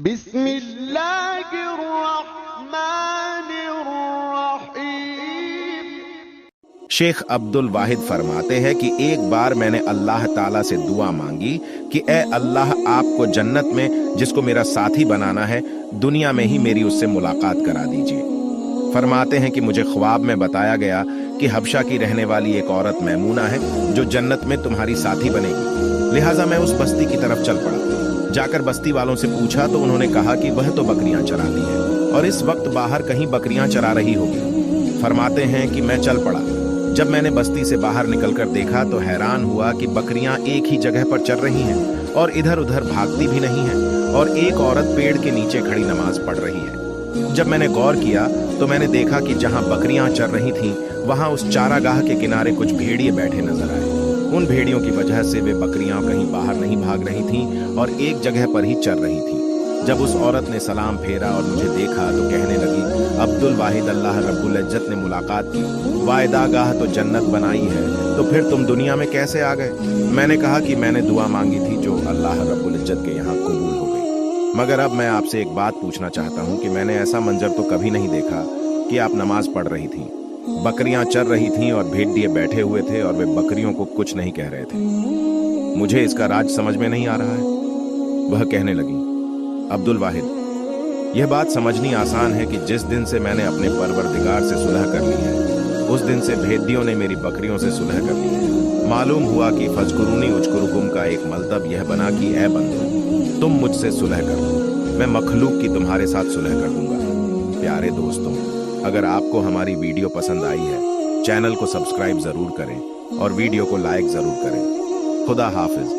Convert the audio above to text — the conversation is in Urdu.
بسم اللہ الرحمن الرحیم۔ شیخ عبد الواحد فرماتے ہیں کہ ایک بار میں نے اللہ تعالیٰ سے دعا مانگی کہ اے اللہ، آپ کو جنت میں جس کو میرا ساتھی بنانا ہے دنیا میں ہی میری اس سے ملاقات کرا دیجیے۔ فرماتے ہیں کہ مجھے خواب میں بتایا گیا کہ حبشہ کی رہنے والی ایک عورت میمونہ ہے جو جنت میں تمہاری ساتھی بنے گی، لہٰذا میں اس بستی کی طرف چل پڑا۔ جا کر بستی والوں سے پوچھا تو انہوں نے کہا کہ وہ تو بکریاں چراتی ہے اور اس وقت باہر کہیں بکریاں چرا رہی ہوگی۔ فرماتے ہیں کہ میں چل پڑا۔ جب میں نے بستی سے باہر نکل کر دیکھا تو حیران ہوا کہ بکریاں ایک ہی جگہ پر چر رہی ہیں اور ادھر ادھر بھاگتی بھی نہیں ہیں، اور ایک عورت پیڑ کے نیچے کھڑی نماز پڑھ رہی ہے۔ جب میں نے غور کیا تو میں نے دیکھا کہ جہاں بکریاں چر رہی تھیں وہاں اس چارہ گاہ کے کنارے کچھ بھیڑیے بیٹھے نظر آئے۔ ان بھیڑیوں کی وجہ سے وہ بکریاں کہیں باہر نہیں بھاگ رہی تھیں اور ایک جگہ پر ہی چر رہی تھیں۔ جب اس عورت نے سلام پھیرا اور مجھے دیکھا تو کہنے لگی، عبد الواحد، اللہ رب العزت نے ملاقات کی، وعدہ گاہ تو جنت بنائی ہے، تو پھر تم دنیا میں کیسے آ گئے؟ میں نے کہا کہ میں نے دعا مانگی تھی جو اللہ رب العزت کے یہاں قبول ہو گئی، مگر اب میں آپ سے ایک بات پوچھنا چاہتا ہوں کہ میں نے ایسا منظر تو کبھی نہیں دیکھا کہ آپ نماز پڑھ رہی تھیں، بکریاں چر رہی تھیں اور بھیڑیے بیٹھے ہوئے تھے اور وہ بکریوں کو کچھ نہیں کہہ رہے تھے۔ مجھے اس کا راز سمجھ میں نہیں آ رہا ہے۔ وہ کہنے لگی، عبد الواحد، یہ بات سمجھنی آسان ہے کہ جس دن سے میں نے اپنے پروردگار سے صلح کر لی ہے اس دن سے بھیڑیوں نے میری بکریوں سے صلح کر لی ہے۔ معلوم ہوا کہ فذکرونی اذکرکم کا ایک مطلب یہ بنا کہ اے بندو، تم مجھ سے صلح کر لو، میں مخلوق کی تمہارے ساتھ صلح کر دوں گا۔ پیارے دوستوں، اگر آپ کو ہماری ویڈیو پسند آئی ہے چینل کو سبسکرائب ضرور کریں اور ویڈیو کو لائک ضرور کریں۔ خدا حافظ۔